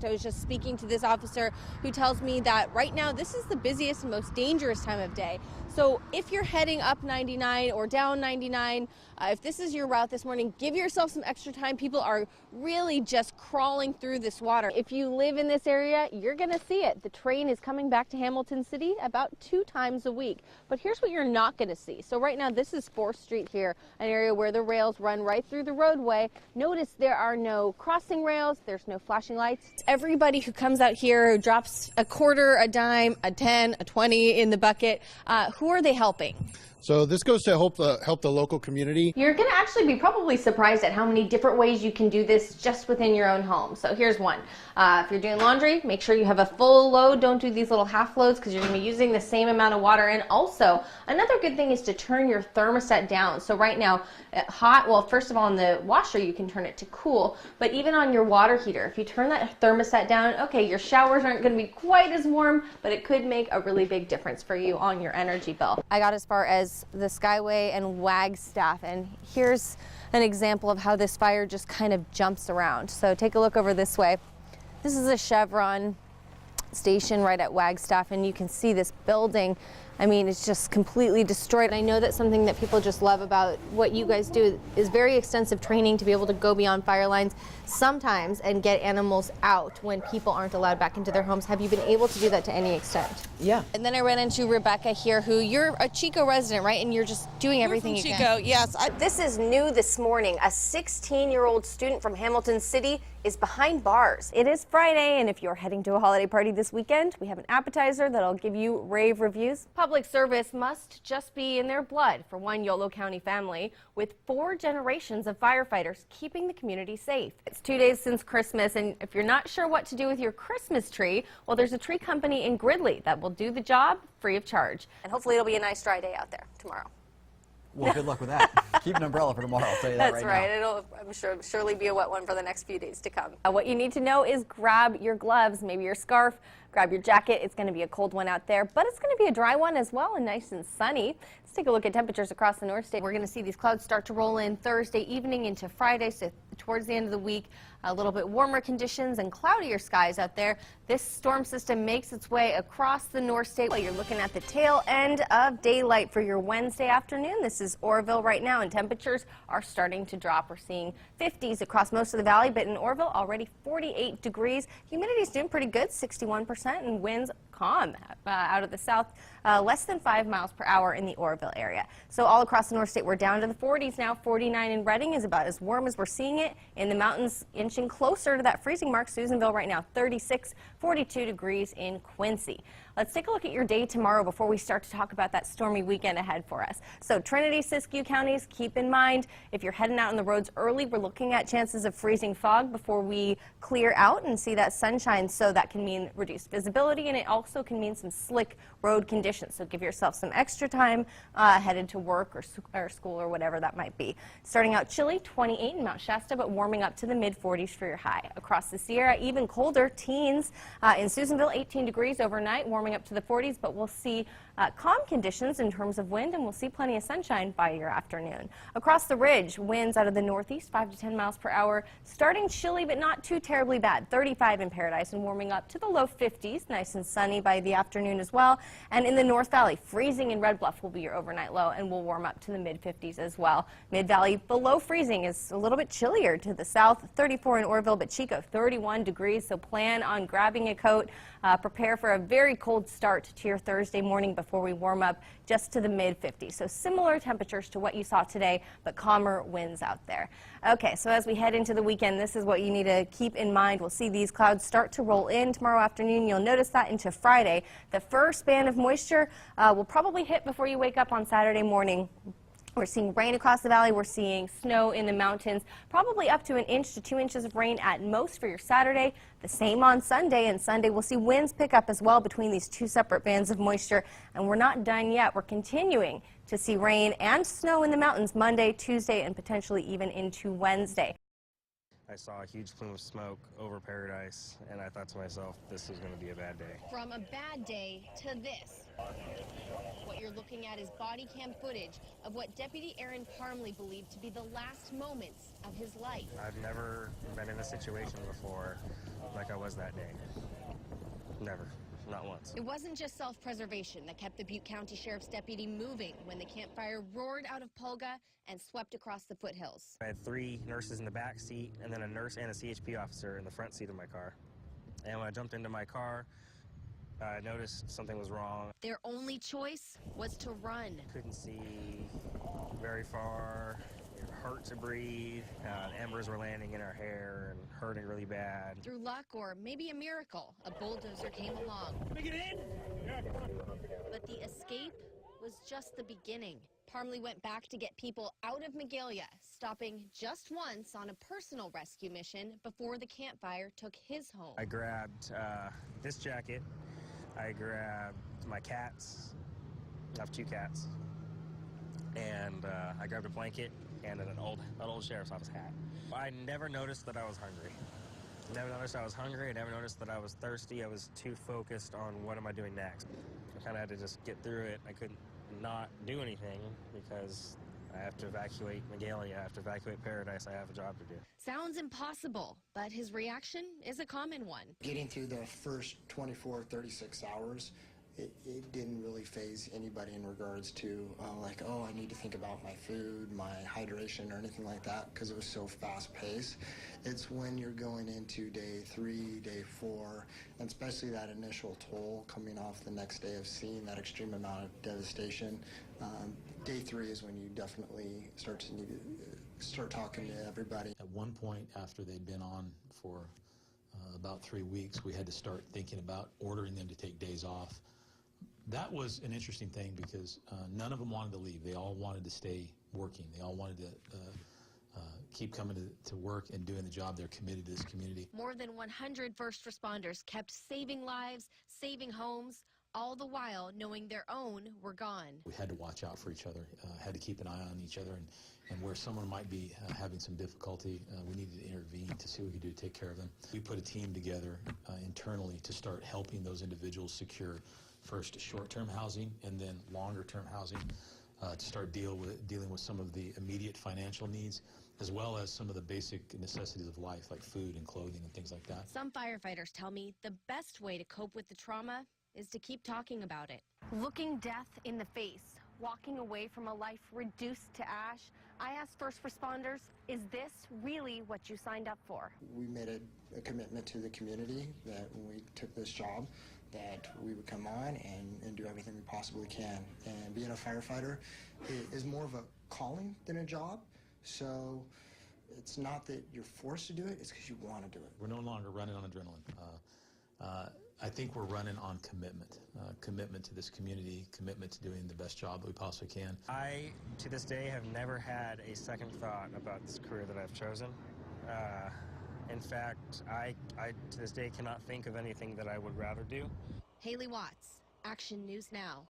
I was just speaking to this officer who tells me that right now this is the busiest and most dangerous time of day. So if you're heading up 99 or down 99, if this is your route this morning, give yourself some extra time. People are really just crawling through this water. If you live in this area, you're going to see it. The train is coming back to Hamilton City about 2 times a week. But here's what you're not going to see. So right now this is 4th Street here, an area where the rails run right through the roadway. Notice there are no crossing rails, there's no flashing lights. Everybody who comes out here, who drops a quarter, a dime, a 10, a 20 in the bucket, who are they helping? So this goes to help the local community. You're going to actually be probably surprised at how many different ways you can do this just within your own home. So here's one. If you're doing laundry, make sure you have a full load. Don't do these little half loads because you're going to be using the same amount of water. And also, another good thing is to turn your thermostat down. So right now, hot, well, first of all, in the washer, you can turn it to cool. But even on your water heater, if you turn that thermostat down, okay, your showers aren't going to be quite as warm, but it could make a really big difference for you on your energy bill. I got as far as the Skyway and Wagstaff, and here's an example of how this fire just kind of jumps around. So take a look over this way. This is a Chevron station right at Wagstaff, and you can see this building. I mean, it's just completely destroyed. And I know that something that people just love about what you guys do is very extensive training to be able to go beyond fire lines sometimes and get animals out when people aren't allowed back into their homes. Have you been able to do that to any extent? Yeah. And then I ran into Rebecca here, who you're a Chico resident, right? And you're just doing everything you Chico, can. yes. This is new this morning. A 16-year-old student from Hamilton City is behind bars. It is Friday, and if you're heading to a holiday party this weekend, we have an appetizer that'll give you rave reviews. Public service must just be in their blood for one Yolo County family with 4 generations of firefighters keeping the community safe. It's 2 days since Christmas, and if you're not sure what to do with your Christmas tree, well, there's a tree company in Gridley that will do the job free of charge. And hopefully it'll be a nice dry day out there tomorrow. Well, good luck with that. Keep an umbrella for tomorrow, I'll tell you that That's right right. now. It'll, I'm sure, surely be a wet one for the next few days to come. What you need to know is grab your gloves, maybe your scarf, grab your jacket. It's going to be a cold one out there, but it's going to be a dry one as well and nice and sunny. Let's take a look at temperatures across the North State. We're going to see these clouds start to roll in Thursday evening into Friday, so towards the end of the week, a little bit warmer conditions and cloudier skies out there. This storm system makes its way across the North State. Well, you're looking at the tail end of daylight for your Wednesday afternoon. This is Orville right now, and temperatures are starting to drop. We're seeing 50s across most of the valley, but in Orville already 48 degrees. Humidity's doing pretty good, 61%, and winds calm out of the south, less than 5 miles per hour in the Orville area. So all across the North State, we're down to the 40s now. 49 in Reading is about as warm as we're seeing it. In the mountains, inching closer to that freezing mark. Susanville right now 36, 42 degrees in Quincy. Let's take a look at your day tomorrow before we start to talk about that stormy weekend ahead for us. So Trinity, Siskiyou counties, keep in mind, if you're heading out on the roads early, we're looking at chances of freezing fog before we clear out and see that sunshine. So that can mean reduced visibility, and it also can mean some slick road conditions. So give yourself some extra time headed to work or school or whatever that might be. Starting out chilly, 28 in Mount Shasta, but warming up to the mid-40s for your high. Across the Sierra, even colder, teens in Susanville, 18 degrees overnight, warming up to the 40s, but we'll see calm conditions in terms of wind, and we'll see plenty of sunshine by your afternoon. Across the ridge, winds out of the northeast, 5 to 10 miles per hour, starting chilly but not too terribly bad. 35 in Paradise and warming up to the low 50s, nice and sunny by the afternoon as well. And in the North Valley, freezing in Red Bluff will be your overnight low, and will warm up to the mid-50s as well. Mid-Valley below freezing is a little bit chillier to the south, 34 in Orville, but Chico 31 degrees, so plan on grabbing a coat. Prepare for a very cold start to your Thursday morning before we warm up just to the mid-50s. So similar temperatures to what you saw today, but calmer winds out there. Okay, so as we head into the weekend, this is what you need to keep in mind. We'll see these clouds start to roll in tomorrow afternoon. You'll notice that into Friday. The first band of moisture will probably hit before you wake up on Saturday morning. We're seeing rain across the valley. We're seeing snow in the mountains, probably up to 1 inch to 2 inches of rain at most for your Saturday. The same on Sunday, and Sunday we'll see winds pick up as well between these 2 separate bands of moisture. And we're not done yet. We're continuing to see rain and snow in the mountains Monday, Tuesday, and potentially even into Wednesday. I saw a huge plume of smoke over Paradise, and I thought to myself, this is going to be a bad day. From a bad day to this. What you're looking at is body cam footage of what Deputy Aaron Parmley believed to be the last moments of his life. I've never been in a situation before like I was that day. Never. Not once. It wasn't just self-preservation that kept the Butte County Sheriff's deputy moving when the campfire roared out of Pulga and swept across the foothills. I had 3 nurses in the back seat and then a nurse and a CHP officer in the front seat of my car. And when I jumped into my car, I noticed something was wrong. Their only choice was to run. Couldn't see very far. It hurt to breathe. Embers were landing in our hair and hurting really bad. Through luck or maybe a miracle, a bulldozer came along. Can we get in? But the escape was just the beginning. Parmley went back to get people out of Magalia, stopping just once on a personal rescue mission before the campfire took his home. I grabbed this jacket. I grabbed my cats. I have 2 cats. And I grabbed a blanket and an old sheriff's office hat. I never noticed that I was hungry. Never noticed I was hungry. I never noticed that I was thirsty. I was too focused on what am I doing next. I kind of had to just get through it. I couldn't not do anything because I have to evacuate Magalia. I have to evacuate Paradise. I have a job to do. Sounds impossible, but his reaction is a common one. Getting through the first 24, 36 hours, it didn't really faze anybody in regards to like, oh, I need to think about my food, my hydration, or anything like that, because it was so fast-paced. It's when you're going into day 3, day 4, and especially that initial toll coming off the next day of seeing that extreme amount of devastation. Day 3 is when you definitely start to need to start talking to everybody. At one point, after they'd been on for about 3 weeks, we had to start thinking about ordering them to take days off. That was an interesting thing because none of them wanted to leave. They all wanted to stay working. They all wanted to keep coming to work and doing the job. They're committed to this community. More than 100 first responders kept saving lives, saving homes, all the while knowing their own were gone. We had to watch out for each other, had to keep an eye on each other, and where someone might be having some difficulty, we needed to intervene to see what we could do to take care of them. We put a team together internally to start helping those individuals secure first short-term housing and then longer-term housing to start dealing with some of the immediate financial needs, as well as some of the basic necessities of life, like food and clothing and things like that. Some firefighters tell me the best way to cope with the trauma is to keep talking about it. Looking death in the face, walking away from a life reduced to ash, I asked first responders, is this really what you signed up for? We made a commitment to the community that when we took this job, that we would come on and do everything we possibly can. And being a firefighter is more of a calling than a job. So it's not that you're forced to do it, it's because you want to do it. We're no longer running on adrenaline. I think we're running on commitment. Commitment to this community, commitment to doing the best job that we possibly can. I, to this day, have never had a second thought about this career that I've chosen. In fact, I to this day cannot think of anything that I would rather do. Hayley Watts, Action News Now.